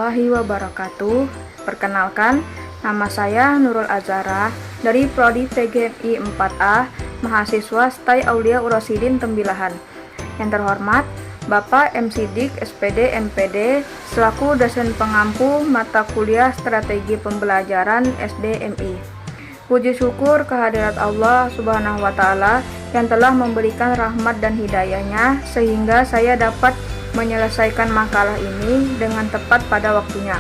warahmatullahi wabarakatuh. Perkenalkan, nama saya Nurul Azhara dari Prodi PGMI 4A, mahasiswa STAI Aulia Urosidin Tembilahan. Yang terhormat, Bapak M. Siddiq, SPD, MPD, selaku dosen pengampu mata kuliah Strategi Pembelajaran SDMI. Puji syukur kehadirat Allah Subhanahu wa Ta'ala yang telah memberikan rahmat dan hidayahnya sehingga saya dapat menyelesaikan makalah ini dengan tepat pada waktunya.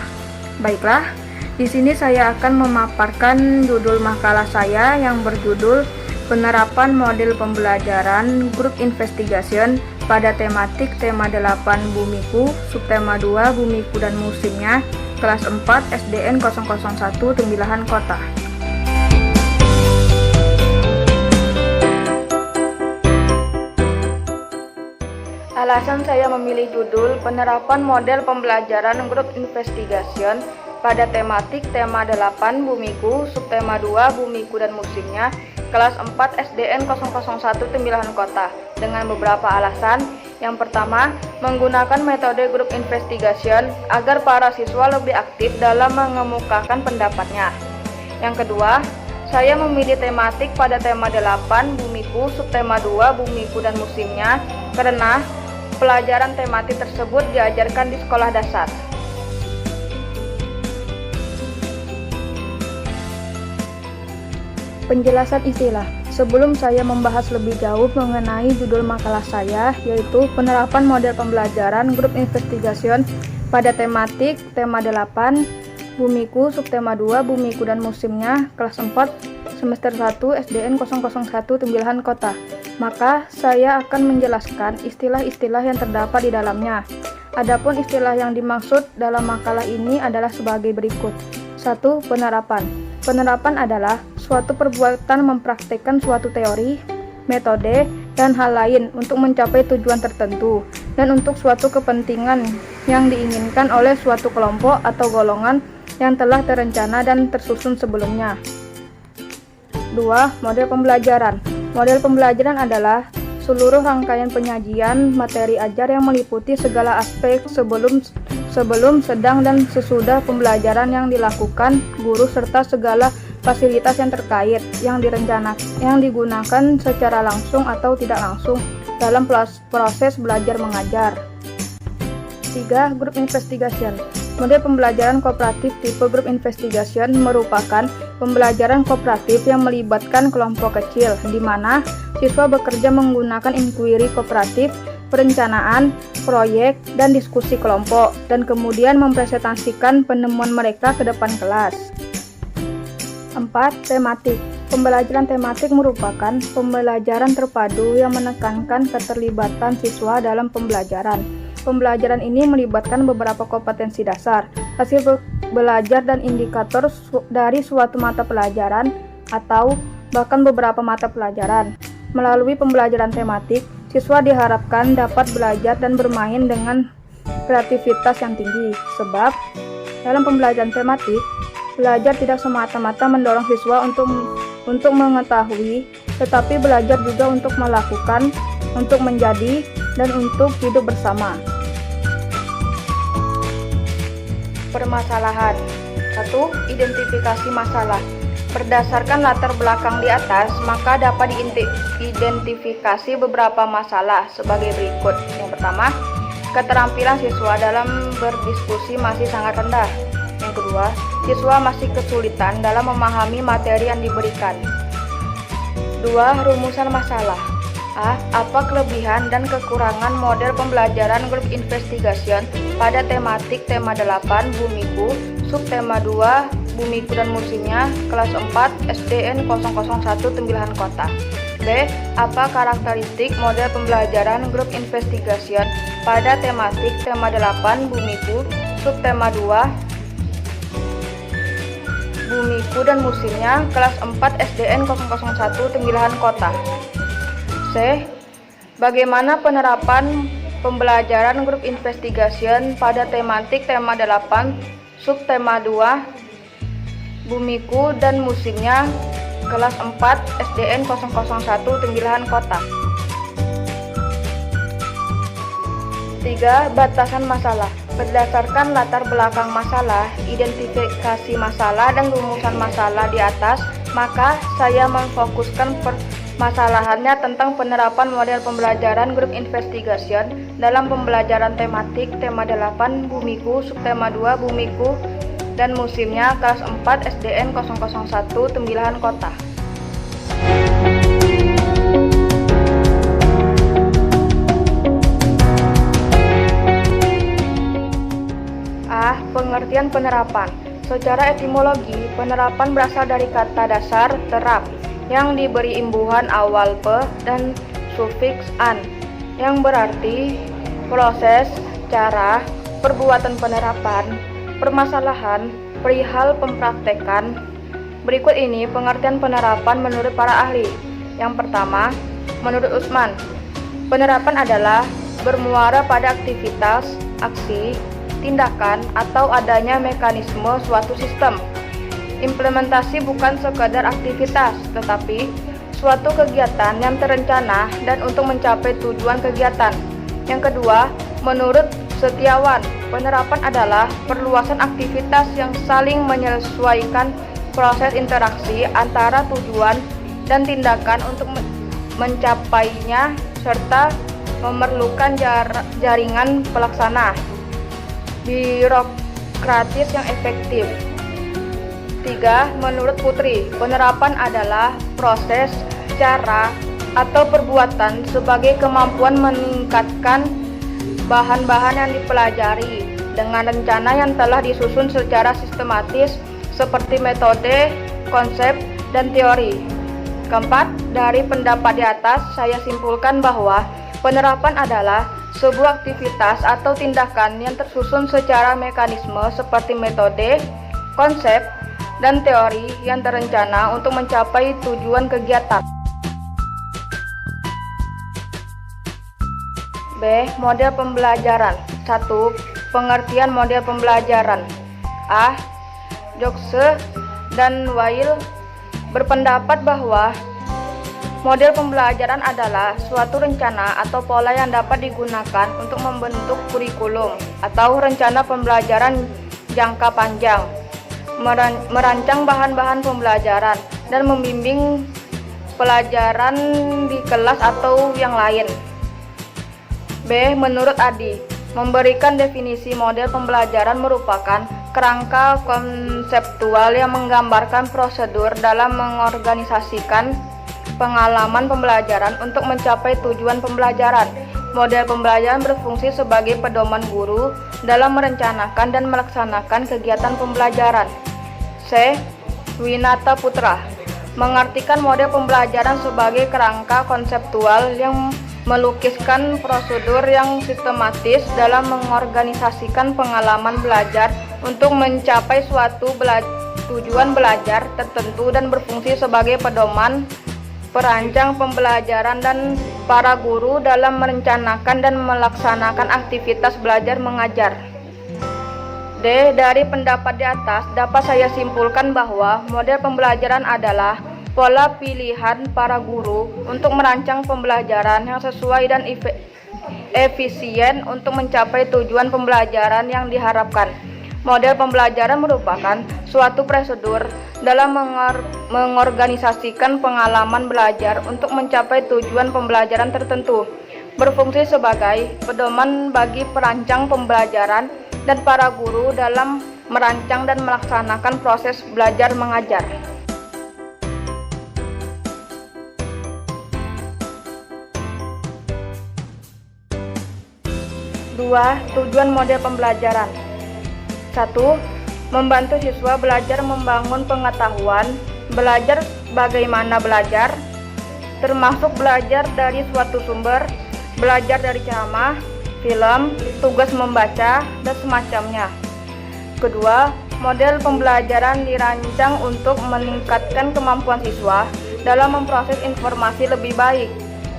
Baiklah, di sini saya akan memaparkan judul makalah saya yang berjudul Penerapan Model Pembelajaran Group Investigation pada tematik tema 8 Bumiku, subtema 2 Bumiku dan Musimnya, kelas 4 SDN 001 Tembilahan Kota. Alasan saya memilih judul Penerapan Model Pembelajaran Group Investigation pada tematik tema 8 Bumiku, subtema 2 Bumiku dan Musimnya, kelas 4 SDN 001 Tembilahan Kota dengan beberapa alasan. Yang pertama, menggunakan metode group investigation agar para siswa lebih aktif dalam mengemukakan pendapatnya. Yang kedua, saya memilih tematik pada tema 8 Bumiku, subtema 2 Bumiku dan Musimnya karena pelajaran tematik tersebut diajarkan di sekolah dasar. Penjelasan istilah. Sebelum saya membahas lebih jauh mengenai judul makalah saya, yaitu Penerapan Model Pembelajaran Group Investigation pada tematik tema 8 Bumiku, subtema 2 Bumiku dan Musimnya, kelas 4 semester 1 SDN 001 Tembilahan Kota, maka saya akan menjelaskan istilah-istilah yang terdapat di dalamnya. Adapun istilah yang dimaksud dalam makalah ini adalah sebagai berikut. 1. Penerapan. Penerapan adalah suatu perbuatan mempraktikkan suatu teori, metode, dan hal lain untuk mencapai tujuan tertentu dan untuk suatu kepentingan yang diinginkan oleh suatu kelompok atau golongan yang telah terencana dan tersusun sebelumnya. 2. Model pembelajaran. Model pembelajaran adalah seluruh rangkaian penyajian materi ajar yang meliputi segala aspek sebelum, sedang, dan sesudah pembelajaran yang dilakukan guru serta segala fasilitas yang terkait yang digunakan secara langsung atau tidak langsung dalam proses belajar mengajar. 3. Group investigation. Model pembelajaran kooperatif tipe group investigation merupakan pembelajaran kooperatif yang melibatkan kelompok kecil, di mana siswa bekerja menggunakan inquiry kooperatif, perencanaan, proyek, dan diskusi kelompok, dan kemudian mempresentasikan penemuan mereka ke depan kelas. 4. Tematik. Pembelajaran tematik merupakan pembelajaran terpadu yang menekankan keterlibatan siswa dalam pembelajaran. Pembelajaran ini melibatkan beberapa kompetensi dasar, hasil belajar dan indikator dari suatu mata pelajaran atau bahkan beberapa mata pelajaran. Melalui pembelajaran tematik, siswa diharapkan dapat belajar dan bermain dengan kreativitas yang tinggi. Sebab, dalam pembelajaran tematik, belajar tidak semata-mata mendorong siswa untuk mengetahui, tetapi belajar juga untuk melakukan, untuk menjadi, dan untuk hidup bersama. Permasalahan. 1. Identifikasi masalah. Berdasarkan latar belakang di atas, maka dapat diidentifikasi beberapa masalah sebagai berikut. Yang pertama, keterampilan siswa dalam berdiskusi masih sangat rendah. Yang kedua, siswa masih kesulitan dalam memahami materi yang diberikan. 2. Rumusan masalah. A. Apa kelebihan dan kekurangan model pembelajaran group investigation pada tematik tema 8 Bumiku, subtema 2 Bumiku dan Musimnya, kelas 4 SDN 001 Tembilahan Kota. B. Apa karakteristik model pembelajaran group investigation pada tematik tema 8 Bumiku, subtema 2 Bumiku dan Musimnya, kelas 4 SDN 001 Tembilahan Kota. C. Bagaimana penerapan pembelajaran group investigation pada tematik tema 8 subtema 2 Bumiku dan Musimnya, kelas 4 SDN 001 Tembilahan Kota. 3. Batasan masalah. Berdasarkan latar belakang masalah, identifikasi masalah, dan rumusan masalah di atas, maka saya memfokuskan permasalahannya tentang penerapan model pembelajaran Group Investigation dalam pembelajaran tematik tema 8 Bumiku, subtema 2 Bumiku, dan musimnya kelas 4 SDN 001 Tembilahan Kota. Pengertian penerapan. Secara etimologi, penerapan berasal dari kata dasar terap yang diberi imbuhan awal pe dan sufiks an yang berarti proses, cara, perbuatan penerapan, permasalahan, perihal pempraktekan. Berikut ini pengertian penerapan menurut para ahli. Yang pertama, menurut Usman, penerapan adalah bermuara pada aktivitas, aksi, tindakan, atau adanya mekanisme suatu sistem. Implementasi bukan sekadar aktivitas, tetapi suatu kegiatan yang terencana dan untuk mencapai tujuan kegiatan. Yang kedua, menurut Setiawan, penerapan adalah perluasan aktivitas yang saling menyesuaikan proses interaksi antara tujuan dan tindakan untuk mencapainya serta memerlukan jaringan pelaksana birokratis yang efektif. 3. Menurut Putri, penerapan adalah proses, cara, atau perbuatan sebagai kemampuan meningkatkan bahan-bahan yang dipelajari dengan rencana yang telah disusun secara sistematis seperti metode, konsep, dan teori. Keempat, dari pendapat di atas saya simpulkan bahwa penerapan adalah sebuah aktivitas atau tindakan yang tersusun secara mekanisme seperti metode, konsep, dan teori yang terencana untuk mencapai tujuan kegiatan. B. Model pembelajaran. 1. Pengertian model pembelajaran. A. Jokse dan Weil berpendapat bahwa model pembelajaran adalah suatu rencana atau pola yang dapat digunakan untuk membentuk kurikulum atau rencana pembelajaran jangka panjang, merancang bahan-bahan pembelajaran, dan membimbing pelajaran di kelas atau yang lain. B. Menurut Adi, memberikan definisi model pembelajaran merupakan kerangka konseptual yang menggambarkan prosedur dalam mengorganisasikan pengalaman pembelajaran untuk mencapai tujuan pembelajaran. Model pembelajaran berfungsi sebagai pedoman guru dalam merencanakan dan melaksanakan kegiatan pembelajaran. C. Winata Putra mengartikan model pembelajaran sebagai kerangka konseptual yang melukiskan prosedur yang sistematis dalam mengorganisasikan pengalaman belajar untuk mencapai suatu tujuan belajar tertentu dan berfungsi sebagai pedoman perancang pembelajaran dan para guru dalam merencanakan dan melaksanakan aktivitas belajar mengajar. D. Dari pendapat di atas dapat saya simpulkan bahwa model pembelajaran adalah pola pilihan para guru untuk merancang pembelajaran yang sesuai dan efisien untuk mencapai tujuan pembelajaran yang diharapkan. Model pembelajaran merupakan suatu prosedur dalam mengorganisasikan pengalaman belajar untuk mencapai tujuan pembelajaran tertentu, berfungsi sebagai pedoman bagi perancang pembelajaran dan para guru dalam merancang dan melaksanakan proses belajar mengajar. Dua, tujuan model pembelajaran. 1. Membantu siswa belajar membangun pengetahuan, belajar bagaimana belajar, termasuk belajar dari suatu sumber, belajar dari ceramah, film, tugas membaca, dan semacamnya. Kedua, model pembelajaran dirancang untuk meningkatkan kemampuan siswa dalam memproses informasi lebih baik,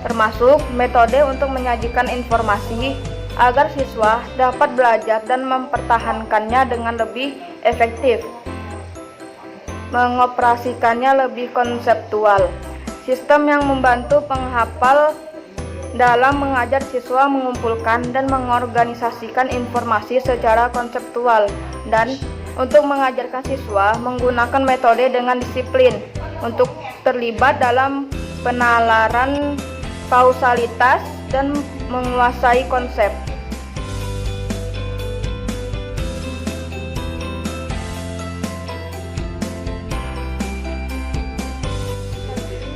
termasuk metode untuk menyajikan informasi agar siswa dapat belajar dan mempertahankannya dengan lebih efektif, mengoperasikannya lebih konseptual. Sistem yang membantu penghafal dalam mengajar siswa mengumpulkan dan mengorganisasikan informasi secara konseptual, dan untuk mengajarkan siswa menggunakan metode dengan disiplin untuk terlibat dalam penalaran kausalitas dan menguasai konsep.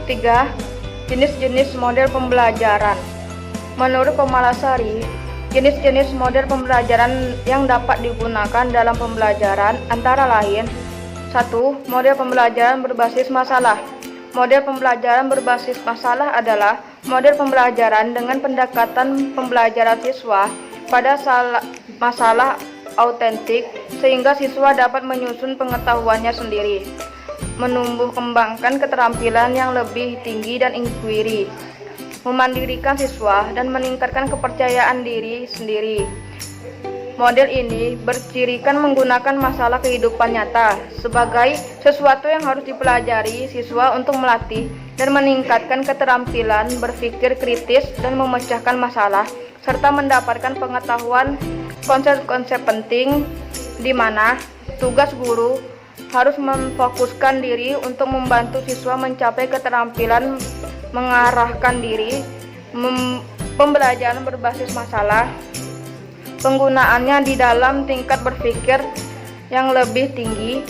3. Jenis-jenis model pembelajaran. Menurut Komalasari, jenis-jenis model pembelajaran yang dapat digunakan dalam pembelajaran antara lain: 1. Model pembelajaran berbasis masalah. Model pembelajaran berbasis masalah adalah model pembelajaran dengan pendekatan pembelajaran siswa pada masalah autentik sehingga siswa dapat menyusun pengetahuannya sendiri, menumbuh kembangkan keterampilan yang lebih tinggi dan inquiry, memandirikan siswa, dan meningkatkan kepercayaan diri sendiri. Model ini bercirikan menggunakan masalah kehidupan nyata sebagai sesuatu yang harus dipelajari siswa untuk melatih dan meningkatkan keterampilan berpikir kritis dan memecahkan masalah, serta mendapatkan pengetahuan konsep-konsep penting, di mana tugas guru harus memfokuskan diri untuk membantu siswa mencapai keterampilan mengarahkan diri. Pembelajaran berbasis masalah, penggunaannya di dalam tingkat berpikir yang lebih tinggi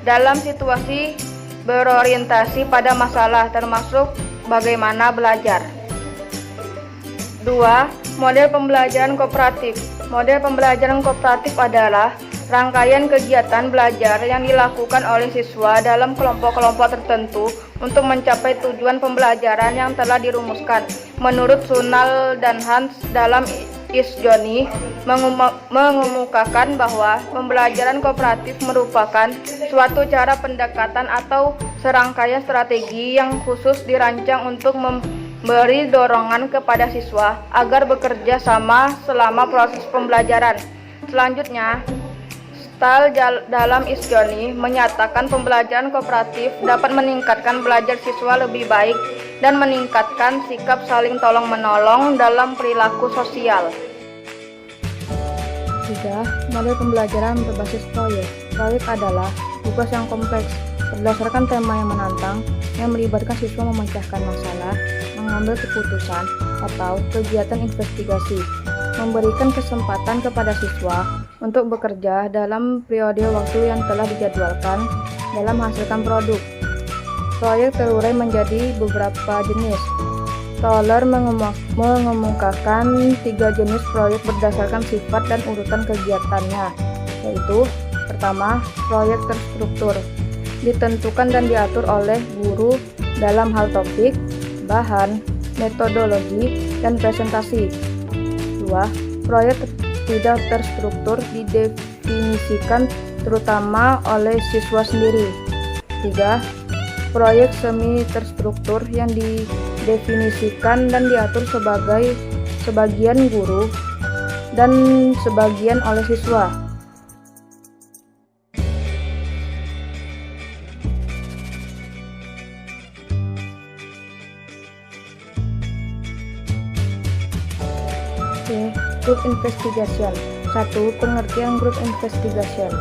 dalam situasi berorientasi pada masalah, termasuk bagaimana belajar. 2. Model pembelajaran kooperatif. Model pembelajaran kooperatif adalah rangkaian kegiatan belajar yang dilakukan oleh siswa dalam kelompok-kelompok tertentu untuk mencapai tujuan pembelajaran yang telah dirumuskan. Menurut Sunal dan Hans dalam Isjoni mengemukakan bahwa pembelajaran kooperatif merupakan suatu cara pendekatan atau serangkaian strategi yang khusus dirancang untuk memberi dorongan kepada siswa agar bekerja sama selama proses pembelajaran. Selanjutnya, Stahl dalam Isjoni menyatakan pembelajaran kooperatif dapat meningkatkan belajar siswa lebih baik dan meningkatkan sikap saling tolong-menolong dalam perilaku sosial. 3. Model pembelajaran berbasis proyek. Proyek adalah tugas yang kompleks berdasarkan tema yang menantang yang melibatkan siswa memecahkan masalah, mengambil keputusan, atau kegiatan investigasi, memberikan kesempatan kepada siswa untuk bekerja dalam periode waktu yang telah dijadwalkan dalam menghasilkan produk. Proyek terurai menjadi beberapa jenis. Toller mengemukakan 3 jenis proyek berdasarkan sifat dan urutan kegiatannya, yaitu: pertama, proyek terstruktur, ditentukan dan diatur oleh guru dalam hal topik, bahan, metodologi, dan presentasi. 2. Proyek tidak terstruktur, didefinisikan terutama oleh siswa sendiri. 3. Proyek semi terstruktur yang didefinisikan dan diatur sebagian guru dan sebagian oleh siswa. Group Investigation. 1. Pengertian Group Investigation.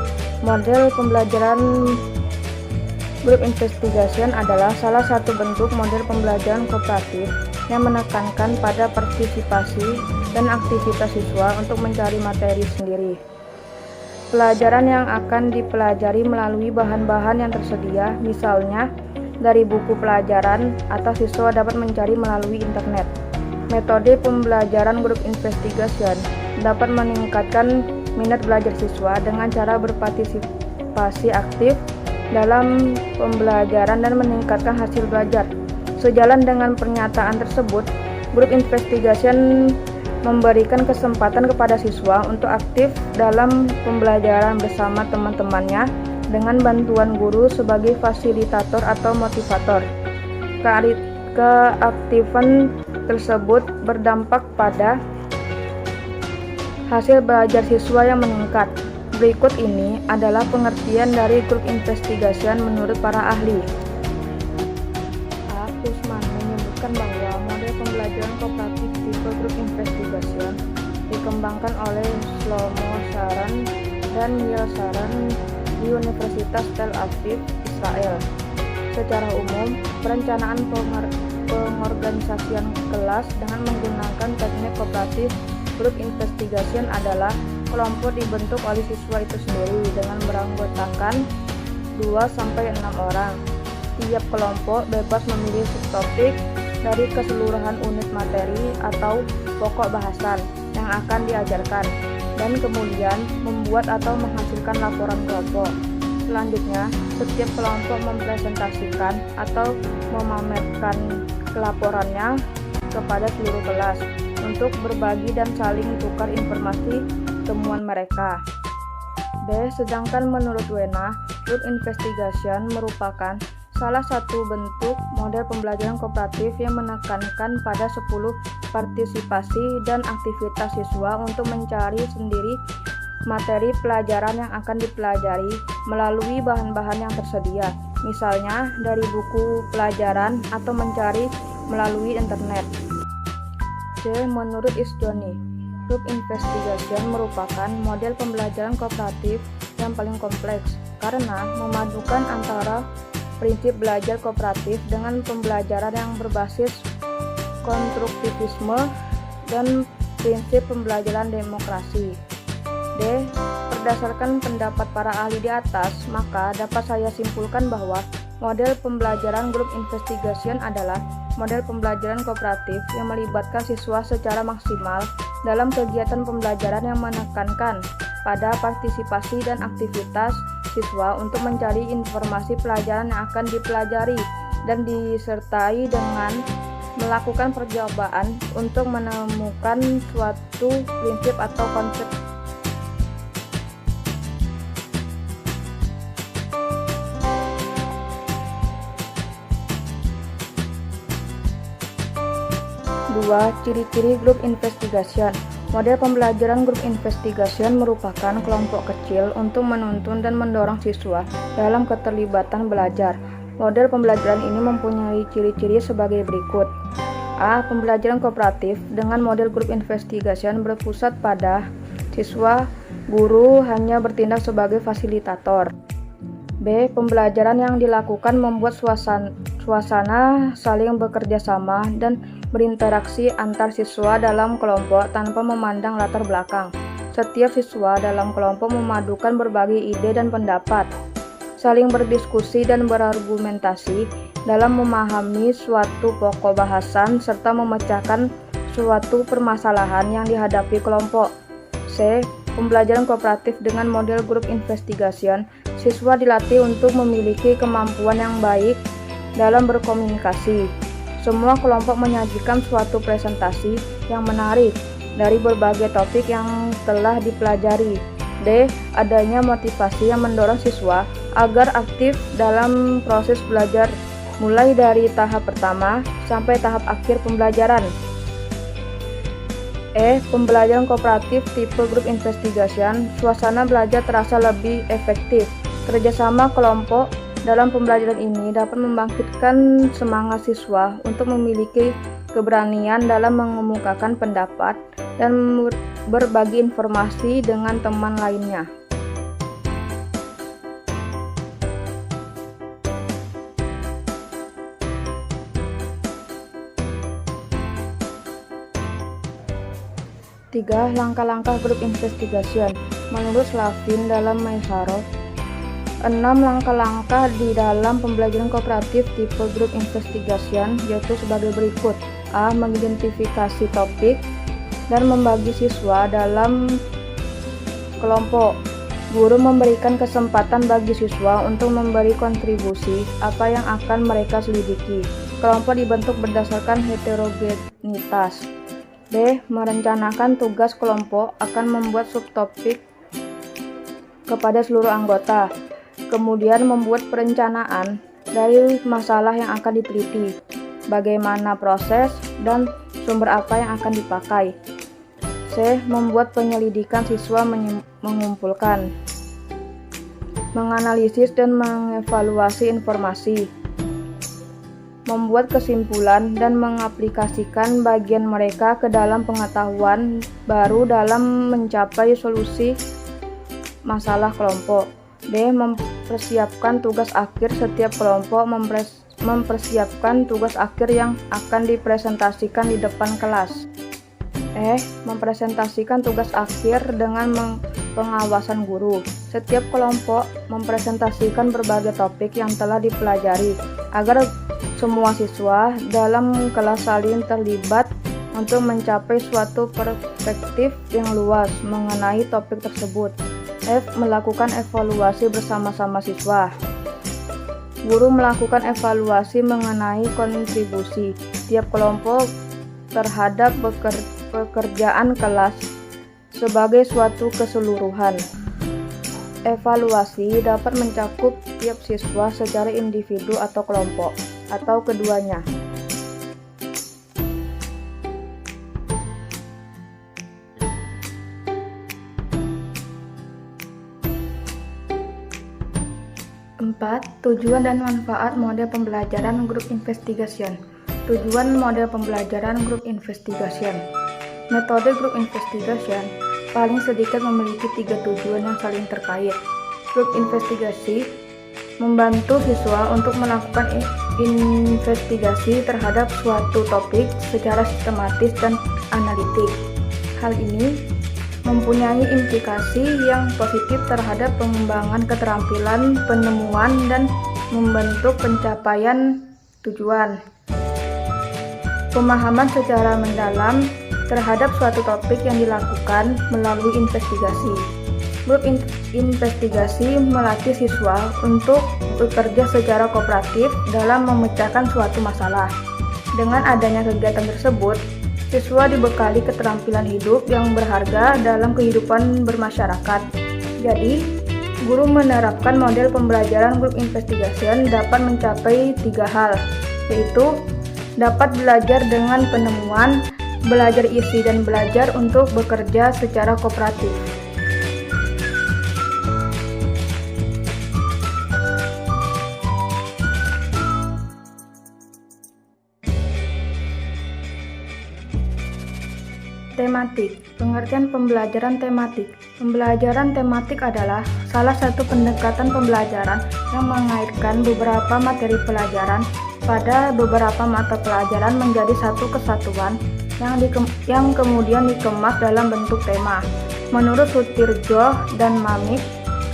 Model pembelajaran Group Investigation adalah salah satu bentuk model pembelajaran kooperatif yang menekankan pada partisipasi dan aktivitas siswa untuk mencari materi sendiri. Pelajaran yang akan dipelajari melalui bahan-bahan yang tersedia, misalnya dari buku pelajaran, atau siswa dapat mencari melalui internet. Metode pembelajaran Group Investigation dapat meningkatkan minat belajar siswa dengan cara berpartisipasi aktif dalam pembelajaran dan meningkatkan hasil belajar. Sejalan dengan pernyataan tersebut, Group Investigation memberikan kesempatan kepada siswa untuk aktif dalam pembelajaran bersama teman-temannya dengan bantuan guru sebagai fasilitator atau motivator. Keaktifan tersebut berdampak pada hasil belajar siswa yang meningkat. Berikut ini adalah pengertian dari Group Investigation menurut para ahli. A. Usman menyebutkan bahwa model pembelajaran kooperatif Group Investigation dikembangkan oleh Shlomo Sharon dan Neil Sharon di Universitas Tel Aviv, Israel. Secara umum, perencanaan pengorganisasian kelas dengan menggunakan teknik kooperatif group investigation adalah kelompok dibentuk oleh siswa itu sendiri dengan beranggotakan 2-6 orang. Tiap kelompok bebas memilih subtopik dari keseluruhan unit materi atau pokok bahasan yang akan diajarkan dan kemudian membuat atau menghasilkan laporan kelompok. Selanjutnya, setiap kelompok mempresentasikan atau memamerkan laporannya kepada seluruh kelas untuk berbagi dan saling tukar informasi temuan mereka. B. Sedangkan menurut Wena, Group Investigation merupakan salah satu bentuk model pembelajaran kooperatif yang menekankan pada 10 partisipasi dan aktivitas siswa untuk mencari sendiri materi pelajaran yang akan dipelajari melalui bahan-bahan yang tersedia, misalnya dari buku pelajaran atau mencari melalui internet. C. Menurut Isdoni, Group Investigation merupakan model pembelajaran kooperatif yang paling kompleks karena memadukan antara prinsip belajar kooperatif dengan pembelajaran yang berbasis konstruktivisme dan prinsip pembelajaran demokrasi. D. Berdasarkan pendapat para ahli di atas, maka dapat saya simpulkan bahwa model pembelajaran Group Investigation adalah model pembelajaran kooperatif yang melibatkan siswa secara maksimal dalam kegiatan pembelajaran yang menekankan pada partisipasi dan aktivitas siswa untuk mencari informasi pelajaran yang akan dipelajari dan disertai dengan melakukan percobaan untuk menemukan suatu prinsip atau konsep. Dua, ciri-ciri Group Investigation. Model pembelajaran Group Investigation merupakan kelompok kecil untuk menuntun dan mendorong siswa dalam keterlibatan belajar. Model pembelajaran ini mempunyai ciri-ciri sebagai berikut. A. Pembelajaran kooperatif dengan model Group Investigation berpusat pada siswa, guru hanya bertindak sebagai fasilitator. B. Pembelajaran yang dilakukan membuat suasana saling bekerja sama dan berinteraksi antar siswa dalam kelompok tanpa memandang latar belakang. Setiap siswa dalam kelompok memadukan berbagai ide dan pendapat, saling berdiskusi dan berargumentasi dalam memahami suatu pokok bahasan serta memecahkan suatu permasalahan yang dihadapi kelompok. C. Pembelajaran kooperatif dengan model Group Investigation, siswa dilatih untuk memiliki kemampuan yang baik dalam berkomunikasi. Semua kelompok menyajikan suatu presentasi yang menarik dari berbagai topik yang telah dipelajari. D. Adanya motivasi yang mendorong siswa agar aktif dalam proses belajar mulai dari tahap pertama sampai tahap akhir pembelajaran. E. Pembelajaran kooperatif tipe Group Investigation, suasana belajar terasa lebih efektif. Kerjasama kelompok dalam pembelajaran ini dapat membangkitkan semangat siswa untuk memiliki keberanian dalam mengemukakan pendapat dan berbagi informasi dengan teman lainnya. Tiga, langkah-langkah Group Investigation. Menurut Slavin dalam Maisarov, 6 langkah-langkah di dalam pembelajaran kooperatif tipe Group Investigation yaitu sebagai berikut. A. Mengidentifikasi topik dan membagi siswa dalam kelompok. Guru memberikan kesempatan bagi siswa untuk memberi kontribusi apa yang akan mereka selidiki. Kelompok dibentuk berdasarkan heterogenitas. B. Merencanakan tugas kelompok akan membuat subtopik kepada seluruh anggota. Kemudian membuat perencanaan dari masalah yang akan diteliti, bagaimana proses, dan sumber apa yang akan dipakai. C. Membuat penyelidikan siswa mengumpulkan, menganalisis dan mengevaluasi informasi. membuat kesimpulan dan mengaplikasikan bagian mereka ke dalam pengetahuan baru dalam mencapai solusi masalah kelompok. D. Mempersiapkan tugas akhir. Setiap kelompok mempersiapkan tugas akhir yang akan dipresentasikan di depan kelas. E. Mempresentasikan tugas akhir dengan pengawasan guru. Setiap kelompok mempresentasikan berbagai topik yang telah dipelajari agar semua siswa dalam kelas saling terlibat untuk mencapai suatu perspektif yang luas mengenai topik tersebut. F. Melakukan evaluasi bersama-sama siswa. Guru melakukan evaluasi mengenai kontribusi tiap kelompok terhadap pekerjaan kelas sebagai suatu keseluruhan. Evaluasi dapat mencakup tiap siswa secara individu atau kelompok, atau keduanya. Tujuan dan manfaat model pembelajaran grup investigation. Tujuan model pembelajaran grup investigation. Metode grup investigation paling sedikit memiliki 3 tujuan yang saling terkait. Grup investigasi membantu siswa untuk melakukan investigasi terhadap suatu topik secara sistematis dan analitik. Hal ini mempunyai implikasi yang positif terhadap pengembangan keterampilan penemuan dan membentuk pencapaian tujuan. Pemahaman secara mendalam terhadap suatu topik yang dilakukan melalui investigasi. Grup investigasi melatih siswa untuk bekerja secara kooperatif dalam memecahkan suatu masalah. Dengan adanya kegiatan tersebut, siswa dibekali keterampilan hidup yang berharga dalam kehidupan bermasyarakat. Jadi, guru menerapkan model pembelajaran group investigation dapat mencapai 3 hal, yaitu dapat belajar dengan penemuan, belajar isi dan belajar untuk bekerja secara kooperatif. Tematik. Pengertian pembelajaran tematik. Pembelajaran tematik adalah salah satu pendekatan pembelajaran yang mengaitkan beberapa materi pelajaran pada beberapa mata pelajaran menjadi satu kesatuan yang kemudian dikemas dalam bentuk tema. Menurut Sutirjo dan Mamik,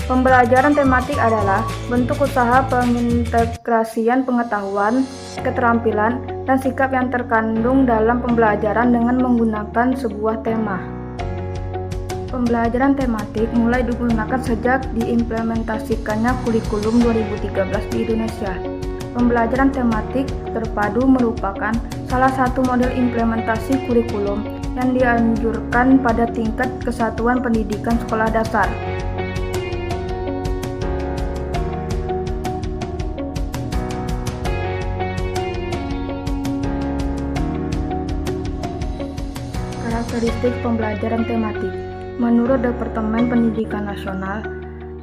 pembelajaran tematik adalah bentuk usaha pengintegrasian pengetahuan, keterampilan, dan sikap yang terkandung dalam pembelajaran dengan menggunakan sebuah tema. Pembelajaran tematik mulai digunakan sejak diimplementasikannya kurikulum 2013 di Indonesia. Pembelajaran tematik terpadu merupakan salah satu model implementasi kurikulum yang dianjurkan pada tingkat kesatuan pendidikan sekolah dasar. Karakteristik pembelajaran tematik. Menurut Departemen Pendidikan Nasional,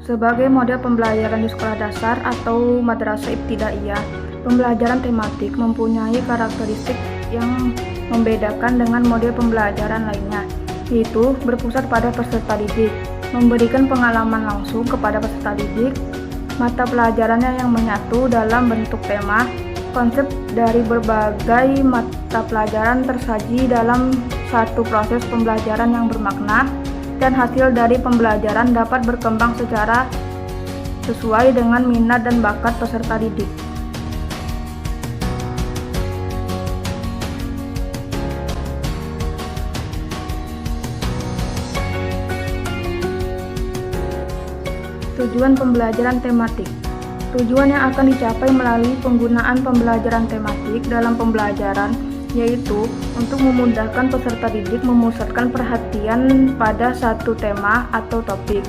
sebagai model pembelajaran di sekolah dasar atau madrasah ibtidaiyah, pembelajaran tematik mempunyai karakteristik yang membedakan dengan model pembelajaran lainnya, yaitu berpusat pada peserta didik, memberikan pengalaman langsung kepada peserta didik, mata pelajarannya yang menyatu dalam bentuk tema, konsep dari berbagai mata pelajaran tersaji dalam satu proses pembelajaran yang bermakna, dan hasil dari pembelajaran dapat berkembang secara sesuai dengan minat dan bakat peserta didik. Tujuan pembelajaran tematik. Tujuan yang akan dicapai melalui penggunaan pembelajaran tematik dalam pembelajaran yaitu untuk memudahkan peserta didik memusatkan perhatian pada satu tema atau topik,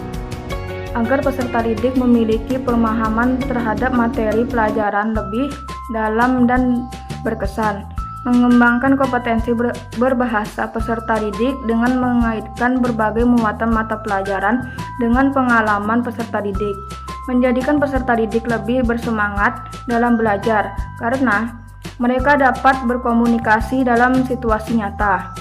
agar peserta didik memiliki pemahaman terhadap materi pelajaran lebih dalam dan berkesan, mengembangkan kompetensi berbahasa peserta didik dengan mengaitkan berbagai muatan mata pelajaran dengan pengalaman peserta didik, menjadikan peserta didik lebih bersemangat dalam belajar karena Mereka dapat berkomunikasi dalam situasi nyata.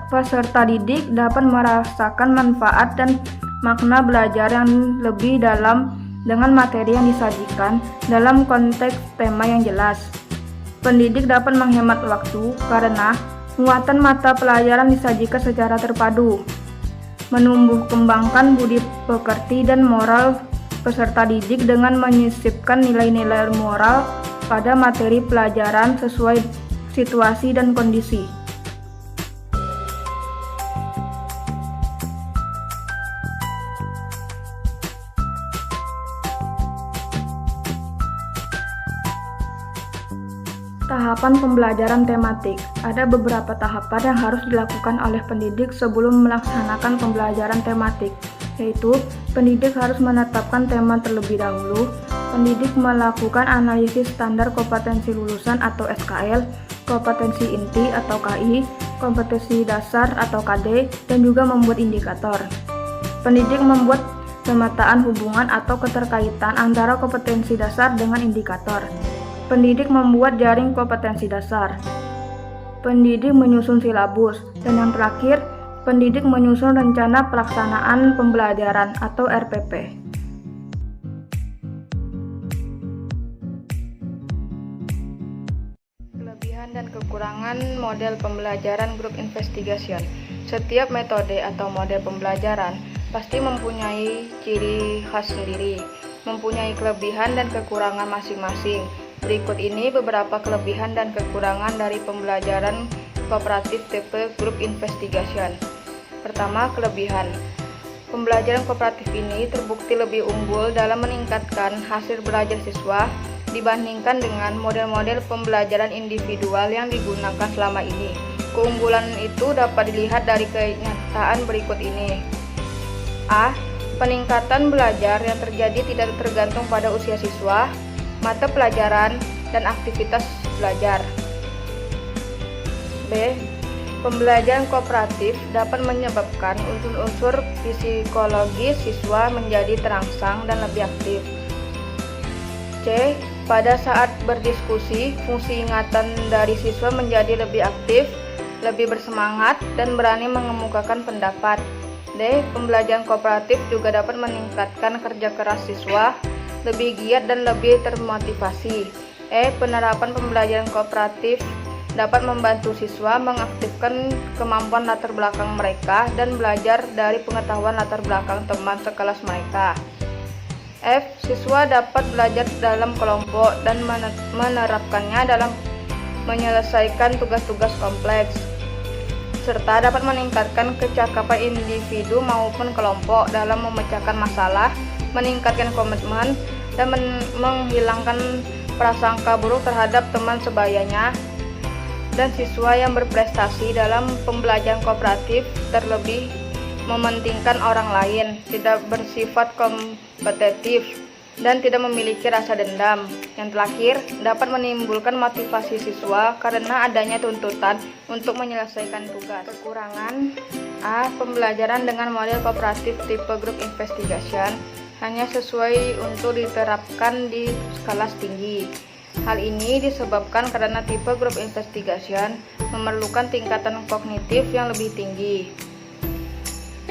Peserta didik dapat merasakan manfaat dan makna belajar yang lebih dalam dengan materi yang disajikan dalam konteks tema yang jelas. Pendidik dapat menghemat waktu karena muatan mata pelajaran disajikan secara terpadu, menumbuh kembangkan budi pekerti dan moral peserta didik dengan menyisipkan nilai-nilai moral pada materi pelajaran sesuai situasi dan kondisi. Tahapan pembelajaran tematik. Ada beberapa tahapan yang harus dilakukan oleh pendidik sebelum melaksanakan pembelajaran tematik, yaitu pendidik harus menetapkan tema terlebih dahulu. Pendidik melakukan analisis standar kompetensi lulusan atau SKL, kompetensi inti atau KI, kompetensi dasar atau KD, dan juga membuat indikator. Pendidik membuat pemetaan hubungan atau keterkaitan antara kompetensi dasar dengan indikator. Pendidik membuat jaring kompetensi dasar. Pendidik menyusun silabus. Dan yang terakhir, pendidik menyusun rencana pelaksanaan pembelajaran atau RPP. Kelebihan dan kekurangan model pembelajaran group investigation. Setiap metode atau model pembelajaran pasti mempunyai ciri khas sendiri, mempunyai kelebihan dan kekurangan masing-masing. Berikut ini beberapa kelebihan dan kekurangan dari pembelajaran kooperatif tipe group investigation. Pertama, kelebihan. Pembelajaran kooperatif ini terbukti lebih unggul dalam meningkatkan hasil belajar siswa dibandingkan dengan model-model pembelajaran individual yang digunakan selama ini. Keunggulan itu dapat dilihat dari kenyataan berikut ini. A. Peningkatan belajar yang terjadi tidak tergantung pada usia siswa, mata pelajaran, dan aktivitas belajar. B. Pembelajaran kooperatif dapat menyebabkan unsur-unsur psikologis siswa menjadi terangsang dan lebih aktif. C. Pada saat berdiskusi, fungsi ingatan dari siswa menjadi lebih aktif, lebih bersemangat, dan berani mengemukakan pendapat. D. Pembelajaran kooperatif juga dapat meningkatkan kerja keras siswa, lebih giat dan lebih termotivasi. E. Penerapan pembelajaran kooperatif dapat membantu siswa mengaktifkan kemampuan latar belakang mereka dan belajar dari pengetahuan latar belakang teman sekelas mereka. F. Siswa dapat belajar dalam kelompok dan menerapkannya dalam menyelesaikan tugas-tugas kompleks, serta dapat meningkatkan kecakapan individu maupun kelompok dalam memecahkan masalah, meningkatkan komitmen, dan menghilangkan prasangka buruk terhadap teman sebayanya dan siswa yang berprestasi dalam pembelajaran kooperatif, terlebih mementingkan orang lain, tidak bersifat kompetitif, dan tidak memiliki rasa dendam. Yang terakhir, dapat menimbulkan motivasi siswa karena adanya tuntutan untuk menyelesaikan tugas. Kekurangan. A. Pembelajaran dengan model kooperatif tipe group investigation hanya sesuai untuk diterapkan di skala tinggi. Hal ini disebabkan karena tipe group investigation memerlukan tingkatan kognitif yang lebih tinggi.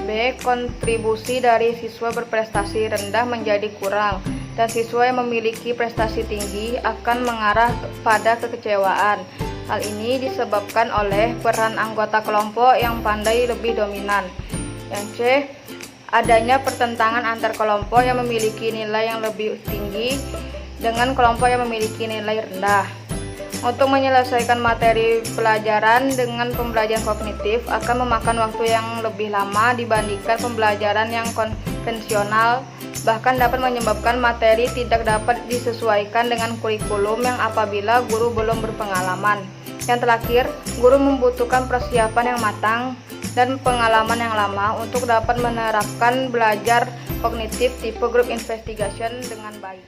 B. Kontribusi dari siswa berprestasi rendah menjadi kurang, dan siswa yang memiliki prestasi tinggi akan mengarah pada kekecewaan. Hal ini disebabkan oleh peran anggota kelompok yang pandai lebih dominan. Yang C. Adanya pertentangan antar kelompok yang memiliki nilai yang lebih tinggi dengan kelompok yang memiliki nilai rendah. Untuk menyelesaikan materi pelajaran dengan pembelajaran kognitif akan memakan waktu yang lebih lama dibandingkan pembelajaran yang konvensional, bahkan dapat menyebabkan materi tidak dapat disesuaikan dengan kurikulum yang apabila guru belum berpengalaman. Yang terakhir, guru membutuhkan persiapan yang matang dan pengalaman yang lama untuk dapat menerapkan belajar kognitif tipe group investigation dengan baik.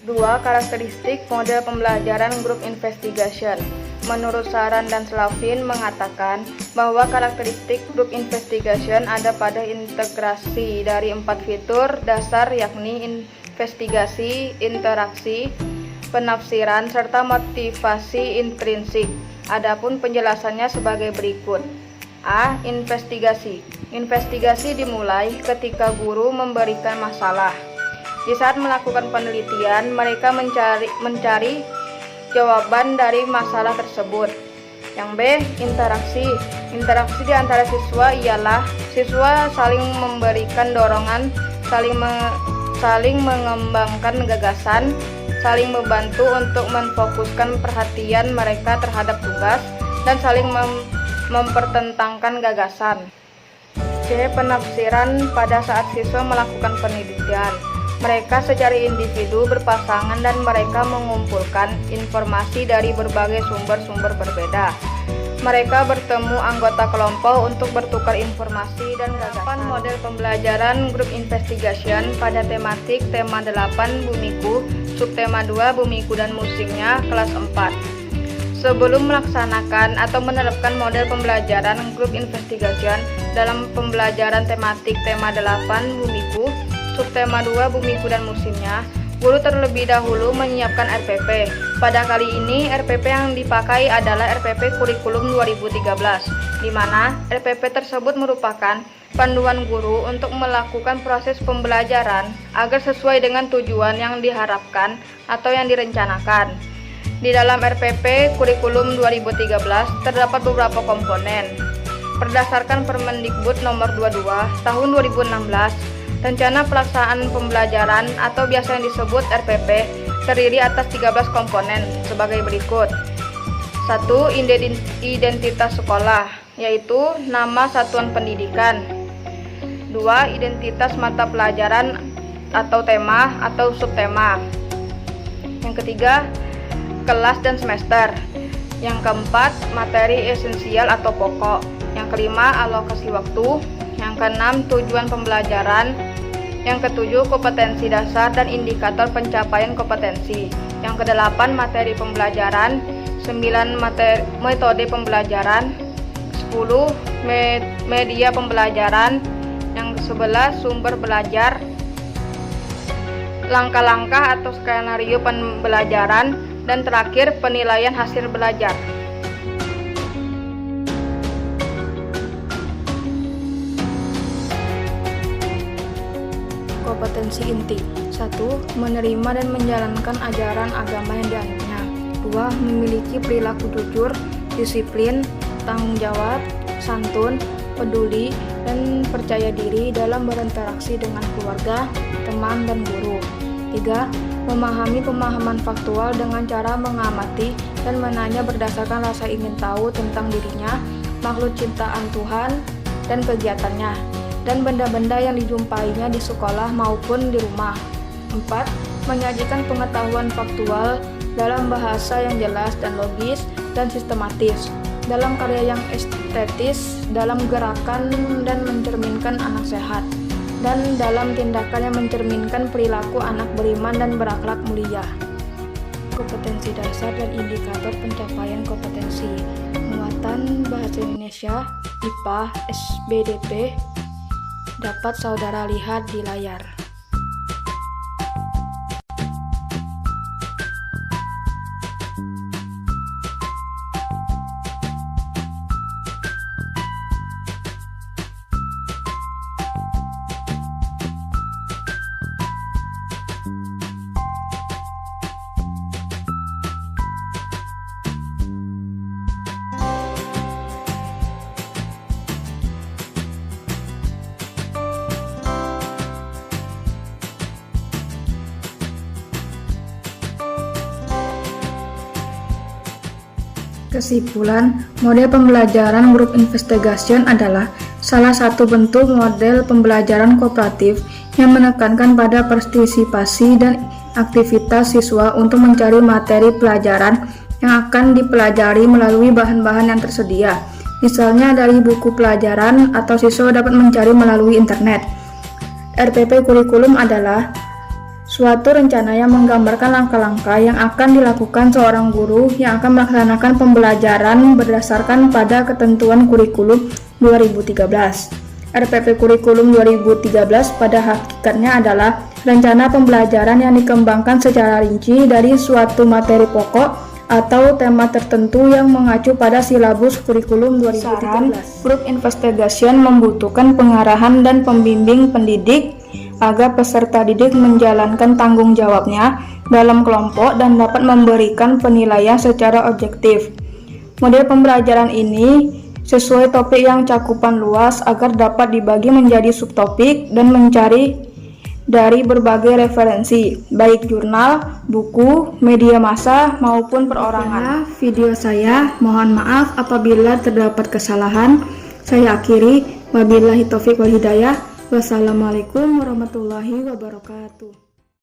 2. Karakteristik model pembelajaran group investigation. Menurut Saran dan Slavin mengatakan bahwa karakteristik group investigation ada pada integrasi dari 4 fitur dasar, yakni investigasi, interaksi, penafsiran, serta motivasi intrinsik. Adapun penjelasannya sebagai berikut. A. Investigasi. Investigasi dimulai ketika guru memberikan masalah. Di saat melakukan penelitian, mereka mencari jawaban dari masalah tersebut. Yang B. Interaksi. Interaksi di antara siswa ialah siswa saling memberikan dorongan, saling mengembangkan gagasan, saling membantu untuk memfokuskan perhatian mereka terhadap tugas, dan saling mempertentangkan gagasan. C. Penafsiran pada saat siswa melakukan penelitian. Mereka secara individu berpasangan dan mereka mengumpulkan informasi dari berbagai sumber-sumber berbeda. Mereka bertemu anggota kelompok untuk bertukar informasi dan gagasan. Model pembelajaran Group Investigation pada tematik tema 8 Bumiku, subtema 2 Bumiku dan musimnya kelas 4. Sebelum melaksanakan atau menerapkan model pembelajaran Group Investigation dalam pembelajaran tematik tema 8 Bumiku, subtema 2 Bumiku dan musimnya, guru terlebih dahulu menyiapkan RPP. Pada kali ini RPP yang dipakai adalah RPP Kurikulum 2013, di mana RPP tersebut merupakan panduan guru untuk melakukan proses pembelajaran agar sesuai dengan tujuan yang diharapkan atau yang direncanakan. Di dalam RPP Kurikulum 2013 terdapat beberapa komponen. Berdasarkan Permendikbud nomor 22 tahun 2016, rencana pelaksanaan pembelajaran atau biasa yang disebut RPP terdiri atas 13 komponen sebagai berikut. 1. Identitas sekolah, yaitu nama satuan pendidikan. 2. Identitas mata pelajaran atau tema atau subtema. Yang ketiga, kelas dan semester. Yang keempat, materi esensial atau pokok. Yang kelima, alokasi waktu. Yang keenam, tujuan pembelajaran. Yang ketujuh, kompetensi dasar dan indikator pencapaian kompetensi. Yang kedelapan, materi pembelajaran. 9, metode pembelajaran. 10, media pembelajaran. Yang ke-11, sumber belajar. Langkah-langkah atau skenario pembelajaran. Dan terakhir, penilaian hasil belajar. Kompetensi inti. 1. Menerima dan menjalankan ajaran agama yang dianutnya. 2. Memiliki perilaku jujur, disiplin, tanggung jawab, santun, peduli, dan percaya diri dalam berinteraksi dengan keluarga, teman, dan guru. 3. Memahami pemahaman faktual dengan cara mengamati dan menanya berdasarkan rasa ingin tahu tentang dirinya, makhluk ciptaan Tuhan, dan kegiatannya, dan benda-benda yang dijumpainya di sekolah maupun di rumah. 4. Menyajikan pengetahuan faktual dalam bahasa yang jelas dan logis dan sistematis, dalam karya yang estetis, dalam gerakan dan mencerminkan anak sehat, dan dalam tindakan yang mencerminkan perilaku anak beriman dan berakhlak mulia. Kompetensi dasar dan indikator pencapaian kompetensi. Muatan Bahasa Indonesia IPA SBDP dapat saudara lihat di layar. Kesimpulan, model pembelajaran Group Investigation adalah salah satu bentuk model pembelajaran kooperatif yang menekankan pada partisipasi dan aktivitas siswa untuk mencari materi pelajaran yang akan dipelajari melalui bahan-bahan yang tersedia, misalnya dari buku pelajaran atau siswa dapat mencari melalui internet. RPP kurikulum adalah suatu rencana yang menggambarkan langkah-langkah yang akan dilakukan seorang guru yang akan melaksanakan pembelajaran berdasarkan pada ketentuan kurikulum 2013. RPP Kurikulum 2013 pada hakikatnya adalah rencana pembelajaran yang dikembangkan secara rinci dari suatu materi pokok atau tema tertentu yang mengacu pada silabus kurikulum 2013. Saran, Group Investigation membutuhkan pengarahan dan pembimbing pendidik agar peserta didik menjalankan tanggung jawabnya dalam kelompok dan dapat memberikan penilaian secara objektif. Model pembelajaran ini sesuai topik yang cakupan luas agar dapat dibagi menjadi subtopik dan mencari dari berbagai referensi, baik jurnal, buku, media massa, maupun perorangan. Video saya, mohon maaf apabila terdapat kesalahan. Saya akhiri, wabillahi taufiq wal hidayah. Wassalamualaikum warahmatullahi wabarakatuh.